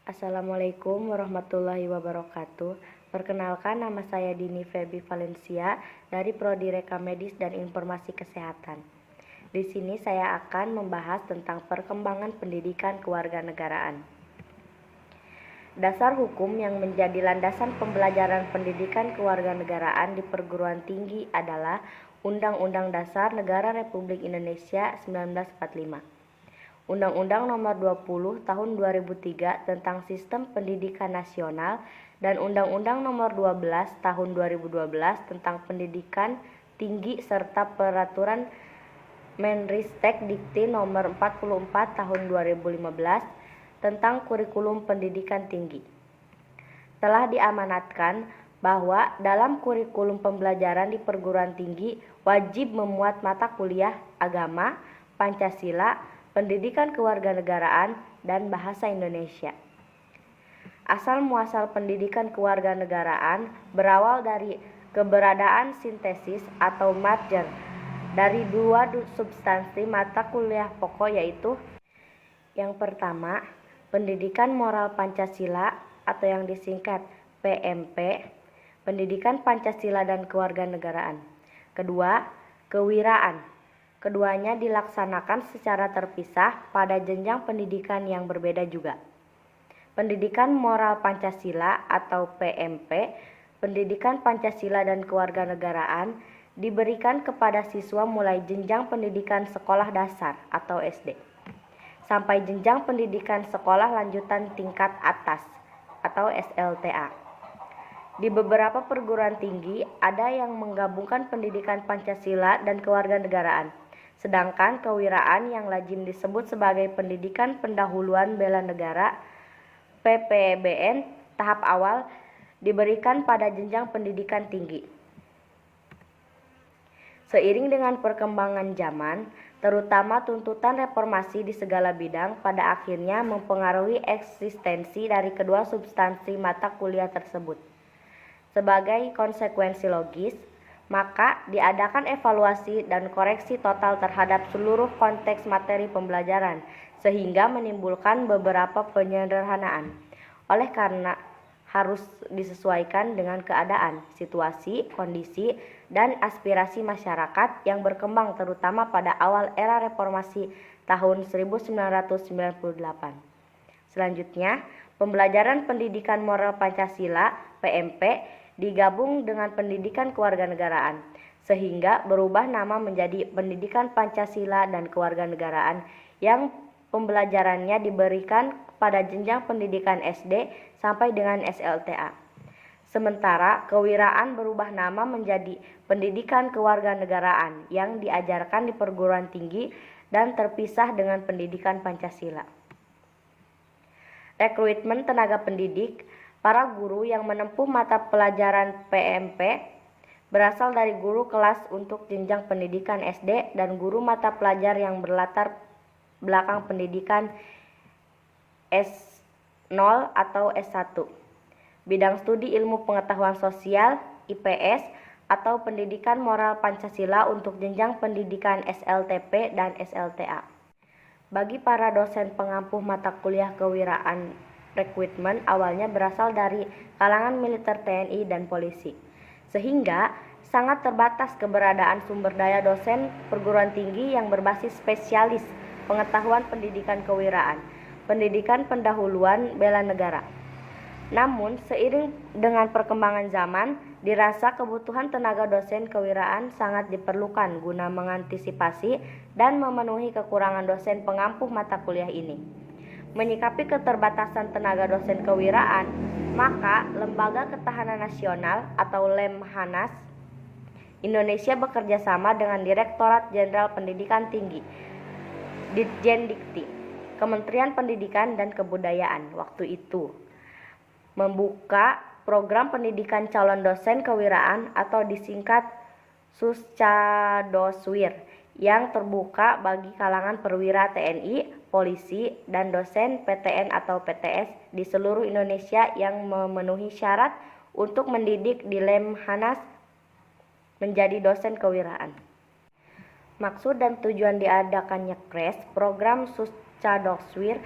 Assalamualaikum warahmatullahi wabarakatuh. Perkenalkan, nama saya Dini Febi Valencia dari Prodi Rekam Medis dan Informasi Kesehatan. Di sini saya akan membahas tentang perkembangan pendidikan kewarganegaraan. Dasar hukum yang menjadi landasan pembelajaran pendidikan kewarganegaraan di perguruan tinggi adalah Undang-Undang Dasar Negara Republik Indonesia 1945. Undang-Undang Nomor 20 Tahun 2003 tentang Sistem Pendidikan Nasional dan Undang-Undang Nomor 12 Tahun 2012 tentang Pendidikan Tinggi serta Peraturan Menristek Dikti Nomor 44 Tahun 2015 tentang Kurikulum Pendidikan Tinggi. Telah diamanatkan bahwa dalam kurikulum pembelajaran di perguruan tinggi wajib memuat mata kuliah agama, Pancasila, pendidikan kewarganegaraan, dan bahasa Indonesia. Asal muasal pendidikan kewarganegaraan berawal dari keberadaan sintesis atau merger dari dua substansi mata kuliah pokok, yaitu yang pertama, pendidikan moral Pancasila atau yang disingkat PMP, pendidikan Pancasila dan kewarganegaraan. Kedua, kewiraan. Keduanya dilaksanakan secara terpisah pada jenjang pendidikan yang berbeda juga. Pendidikan moral Pancasila atau PMP, pendidikan Pancasila dan kewarganegaraan diberikan kepada siswa mulai jenjang pendidikan sekolah dasar atau SD sampai jenjang pendidikan sekolah lanjutan tingkat atas atau SLTA. Di beberapa perguruan tinggi ada yang menggabungkan pendidikan Pancasila dan kewarganegaraan, sedangkan kewiraan yang lazim disebut sebagai pendidikan pendahuluan bela negara PPBN tahap awal diberikan pada jenjang pendidikan tinggi. Seiring dengan perkembangan zaman, terutama tuntutan reformasi di segala bidang, pada akhirnya mempengaruhi eksistensi dari kedua substansi mata kuliah tersebut. Sebagai konsekuensi logis, maka diadakan evaluasi dan koreksi total terhadap seluruh konteks materi pembelajaran, sehingga menimbulkan beberapa penyederhanaan. Oleh karena harus disesuaikan dengan keadaan, situasi, kondisi, dan aspirasi masyarakat yang berkembang terutama pada awal era reformasi tahun 1998. Selanjutnya, pembelajaran pendidikan moral Pancasila (PMP) digabung dengan pendidikan kewarganegaraan, sehingga berubah nama menjadi pendidikan Pancasila dan kewarganegaraan yang pembelajarannya diberikan pada jenjang pendidikan SD sampai dengan SLTA. Sementara kewiraan berubah nama menjadi pendidikan kewarganegaraan yang diajarkan di perguruan tinggi dan terpisah dengan pendidikan Pancasila. Rekrutmen tenaga pendidik, para guru yang menempuh mata pelajaran PMP berasal dari guru kelas untuk jenjang pendidikan SD dan guru mata pelajar yang berlatar belakang pendidikan S0 atau S1. Bidang studi ilmu pengetahuan sosial IPS atau pendidikan moral Pancasila untuk jenjang pendidikan SLTP dan SLTA. Bagi para dosen pengampuh mata kuliah kewiraan, rekrutmen awalnya berasal dari kalangan militer TNI dan polisi, sehingga sangat terbatas keberadaan sumber daya dosen perguruan tinggi yang berbasis spesialis pengetahuan pendidikan kewiraan, pendidikan pendahuluan bela negara. Namun, seiring dengan perkembangan zaman, dirasa kebutuhan tenaga dosen kewiraan sangat diperlukan guna mengantisipasi dan memenuhi kekurangan dosen pengampuh mata kuliah ini. Menyikapi keterbatasan tenaga dosen kewiraan, maka Lembaga Ketahanan Nasional atau Lemhanas Indonesia bekerja sama dengan Direktorat Jenderal Pendidikan Tinggi, Ditjendikti, Kementerian Pendidikan dan Kebudayaan waktu itu, membuka program pendidikan calon dosen kewiraan atau disingkat Suscadoswir yang terbuka bagi kalangan perwira TNI, polisi, dan dosen PTN atau PTS di seluruh Indonesia yang memenuhi syarat untuk mendidik di Lemhanas menjadi dosen kewiraan. Maksud dan tujuan diadakannya KRES, program Suscadoswir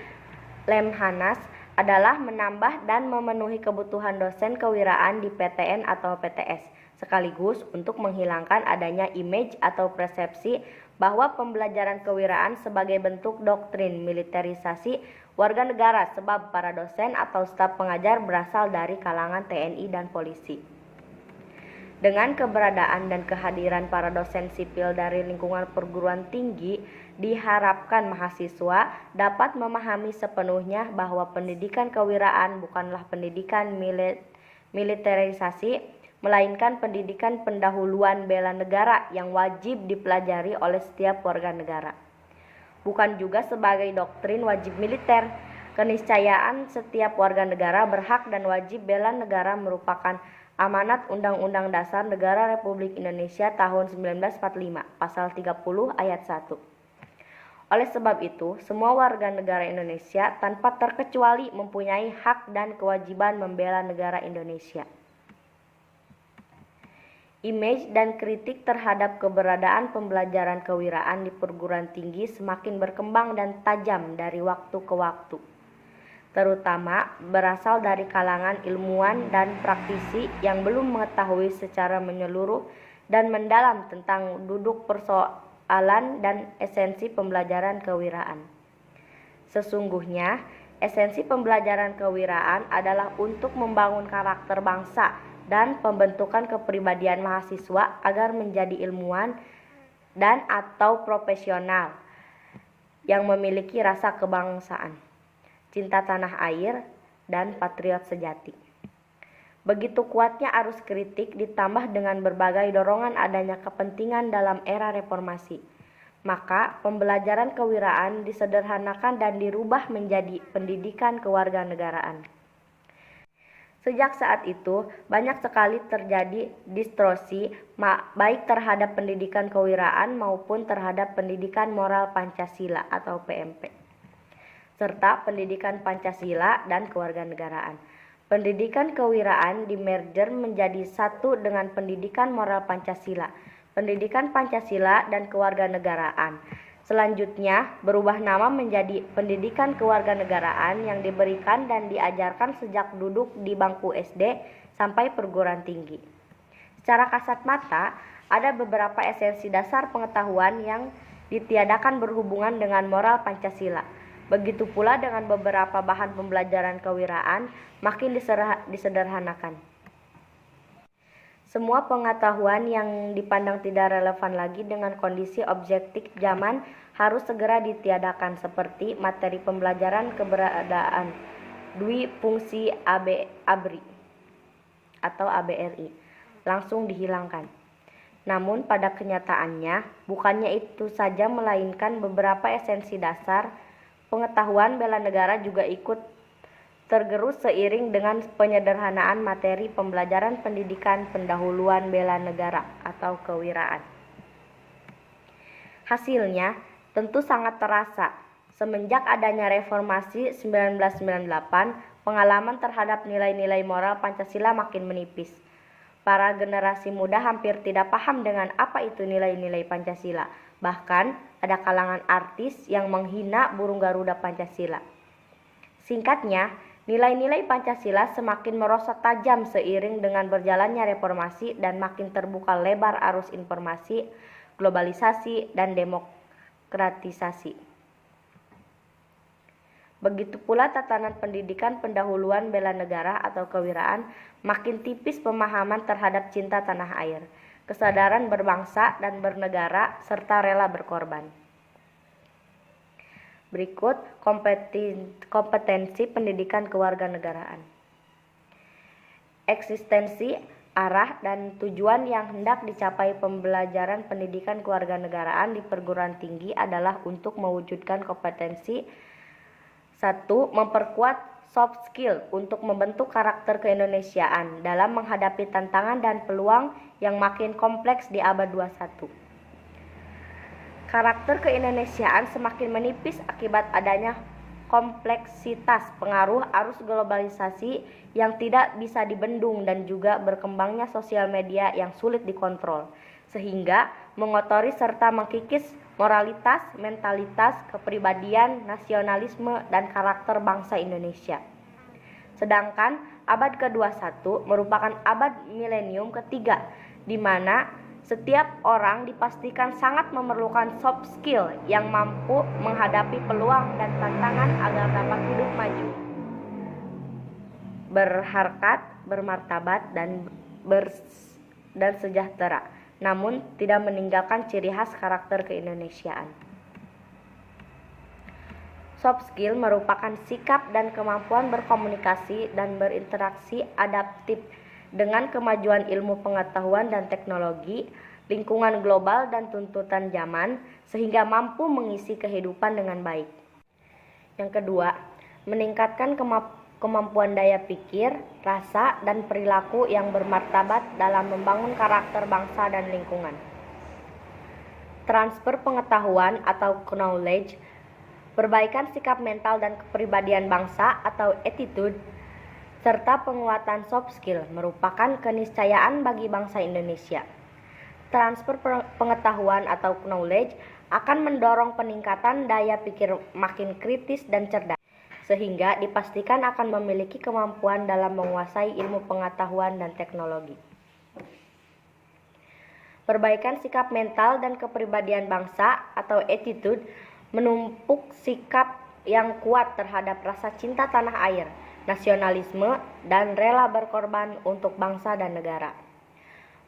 Lemhanas adalah menambah dan memenuhi kebutuhan dosen kewiraan di PTN atau PTS, sekaligus untuk menghilangkan adanya image atau persepsi bahwa pembelajaran kewiraan sebagai bentuk doktrin militerisasi warga negara sebab para dosen atau staf pengajar berasal dari kalangan TNI dan polisi. Dengan keberadaan dan kehadiran para dosen sipil dari lingkungan perguruan tinggi, diharapkan mahasiswa dapat memahami sepenuhnya bahwa pendidikan kewiraan bukanlah pendidikan militerisasi, melainkan pendidikan pendahuluan bela negara yang wajib dipelajari oleh setiap warga negara. Bukan juga sebagai doktrin wajib militer. Keniscayaan setiap warga negara berhak dan wajib bela negara merupakan amanat Undang-Undang Dasar Negara Republik Indonesia tahun 1945, pasal 30 ayat 1. Oleh sebab itu, semua warga negara Indonesia tanpa terkecuali mempunyai hak dan kewajiban membela negara Indonesia. Image dan kritik terhadap keberadaan pembelajaran kewiraan di perguruan tinggi semakin berkembang dan tajam dari waktu ke waktu, terutama berasal dari kalangan ilmuwan dan praktisi yang belum mengetahui secara menyeluruh dan mendalam tentang duduk persoalan dan esensi pembelajaran kewiraan. Sesungguhnya, esensi pembelajaran kewiraan adalah untuk membangun karakter bangsa dan pembentukan kepribadian mahasiswa agar menjadi ilmuwan dan atau profesional yang memiliki rasa kebangsaan, cinta tanah air, dan patriot sejati. Begitu kuatnya arus kritik ditambah dengan berbagai dorongan adanya kepentingan dalam era reformasi, maka pembelajaran kewiraan disederhanakan dan dirubah menjadi pendidikan kewarganegaraan. Sejak saat itu, banyak sekali terjadi distorsi baik terhadap pendidikan kewiraan maupun terhadap pendidikan moral Pancasila atau PMP, serta pendidikan Pancasila dan kewarganegaraan. Pendidikan kewiraan di-merger menjadi satu dengan pendidikan moral Pancasila, pendidikan Pancasila dan kewarganegaraan. Selanjutnya berubah nama menjadi pendidikan kewarganegaraan yang diberikan dan diajarkan sejak duduk di bangku SD sampai perguruan tinggi. Secara kasat mata, ada beberapa esensi dasar pengetahuan yang ditiadakan berhubungan dengan moral Pancasila. Begitu pula dengan beberapa bahan pembelajaran kewiraan makin disederhanakan. Semua pengetahuan yang dipandang tidak relevan lagi dengan kondisi objektif zaman harus segera ditiadakan, seperti materi pembelajaran keberadaan dwi fungsi ABRI atau ABRI langsung dihilangkan. Namun pada kenyataannya bukannya itu saja, melainkan beberapa esensi dasar pengetahuan bela negara juga ikut tergerus seiring dengan penyederhanaan materi pembelajaran pendidikan pendahuluan bela negara atau kewiraan. Hasilnya tentu sangat terasa. Semenjak adanya reformasi 1998, pengalaman terhadap nilai-nilai moral Pancasila makin menipis. Para generasi muda hampir tidak paham dengan apa itu nilai-nilai Pancasila. Bahkan ada kalangan artis yang menghina burung Garuda Pancasila. Singkatnya, nilai-nilai Pancasila semakin merosot tajam seiring dengan berjalannya reformasi dan makin terbuka lebar arus informasi, globalisasi, dan demokratisasi. Begitu pula tatanan pendidikan pendahuluan bela negara atau kewiraan, makin tipis pemahaman terhadap cinta tanah air, kesadaran berbangsa dan bernegara, serta rela berkorban. Berikut kompetensi pendidikan kewarganegaraan. Eksistensi, arah, dan tujuan yang hendak dicapai pembelajaran pendidikan kewarganegaraan di perguruan tinggi adalah untuk mewujudkan kompetensi. 1. Memperkuat soft skill untuk membentuk karakter keindonesiaan dalam menghadapi tantangan dan peluang yang makin kompleks di abad 21. Karakter keindonesiaan semakin menipis akibat adanya kompleksitas pengaruh arus globalisasi yang tidak bisa dibendung dan juga berkembangnya sosial media yang sulit dikontrol, sehingga mengotori serta mengkikis moralitas, mentalitas, kepribadian, nasionalisme, dan karakter bangsa Indonesia. Sedangkan abad ke-21 merupakan abad milenium ketiga, di mana setiap orang dipastikan sangat memerlukan soft skill yang mampu menghadapi peluang dan tantangan agar dapat hidup maju, berharkat, bermartabat, dan sejahtera, namun tidak meninggalkan ciri khas karakter keindonesiaan. Soft skill merupakan sikap dan kemampuan berkomunikasi dan berinteraksi adaptif dengan kemajuan ilmu pengetahuan dan teknologi, lingkungan global dan tuntutan zaman, sehingga mampu mengisi kehidupan dengan baik. Yang kedua, meningkatkan kemampuan daya pikir, rasa, dan perilaku yang bermartabat dalam membangun karakter bangsa dan lingkungan. Transfer pengetahuan atau knowledge, perbaikan sikap mental dan kepribadian bangsa atau attitude, serta penguatan soft skill merupakan keniscayaan bagi bangsa Indonesia. Transfer pengetahuan atau knowledge akan mendorong peningkatan daya pikir makin kritis dan cerdas, sehingga dipastikan akan memiliki kemampuan dalam menguasai ilmu pengetahuan dan teknologi. Perbaikan sikap mental dan kepribadian bangsa atau attitude menumpuk sikap yang kuat terhadap rasa cinta tanah air, nasionalisme, dan rela berkorban untuk bangsa dan negara.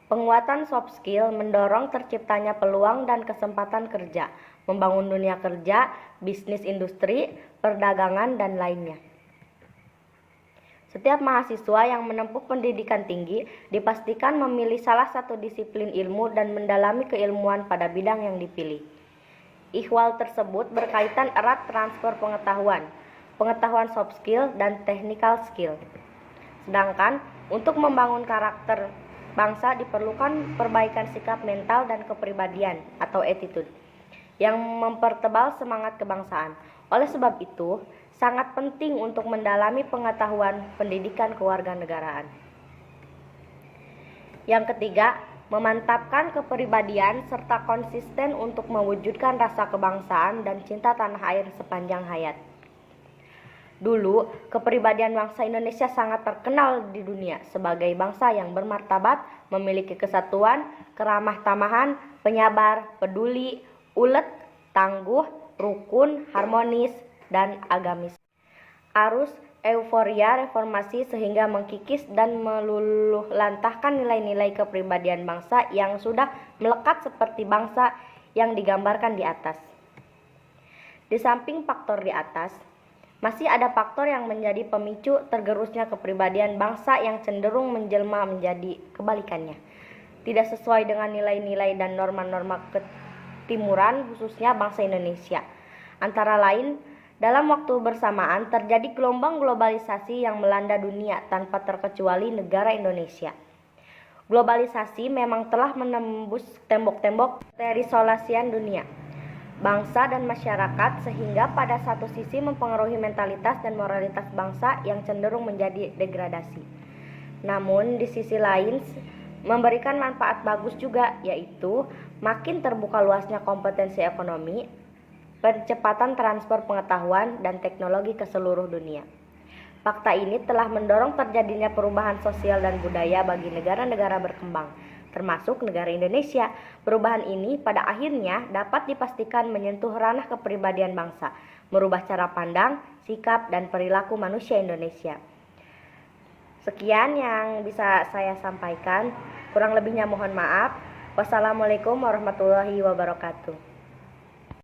Penguatan soft skill mendorong terciptanya peluang dan kesempatan kerja, membangun dunia kerja, bisnis industri, perdagangan, dan lainnya. Setiap mahasiswa yang menempuh pendidikan tinggi dipastikan memilih salah satu disiplin ilmu dan mendalami keilmuan pada bidang yang dipilih. Ihwal tersebut berkaitan erat transfer pengetahuan soft skill, dan technical skill. Sedangkan untuk membangun karakter bangsa diperlukan perbaikan sikap mental dan kepribadian atau attitude yang mempertebal semangat kebangsaan. Oleh sebab itu, sangat penting untuk mendalami pengetahuan pendidikan kewarganegaraan. Yang ketiga, memantapkan kepribadian serta konsisten untuk mewujudkan rasa kebangsaan dan cinta tanah air sepanjang hayat. Dulu, kepribadian bangsa Indonesia sangat terkenal di dunia sebagai bangsa yang bermartabat, memiliki kesatuan, keramah tamahan, penyabar, peduli, ulet, tangguh, rukun, harmonis, dan agamis. Arus euforia reformasi sehingga mengkikis dan meluluhlantahkan nilai-nilai kepribadian bangsa yang sudah melekat seperti bangsa yang digambarkan di atas. Di samping faktor di atas, masih ada faktor yang menjadi pemicu tergerusnya kepribadian bangsa yang cenderung menjelma menjadi kebalikannya, tidak sesuai dengan nilai-nilai dan norma-norma ketimuran khususnya bangsa Indonesia. Antara lain, dalam waktu bersamaan terjadi gelombang globalisasi yang melanda dunia tanpa terkecuali negara Indonesia. Globalisasi memang telah menembus tembok-tembok terisolasian dunia, bangsa dan masyarakat, sehingga pada satu sisi mempengaruhi mentalitas dan moralitas bangsa yang cenderung menjadi degradasi. Namun di sisi lain memberikan manfaat bagus juga, yaitu makin terbuka luasnya kompetensi ekonomi, percepatan transfer pengetahuan dan teknologi ke seluruh dunia. Fakta ini telah mendorong terjadinya perubahan sosial dan budaya bagi negara-negara berkembang, termasuk negara Indonesia. Perubahan ini pada akhirnya dapat dipastikan menyentuh ranah kepribadian bangsa, merubah cara pandang, sikap, dan perilaku manusia Indonesia. Sekian yang bisa saya sampaikan, kurang lebihnya mohon maaf. Wassalamualaikum warahmatullahi wabarakatuh.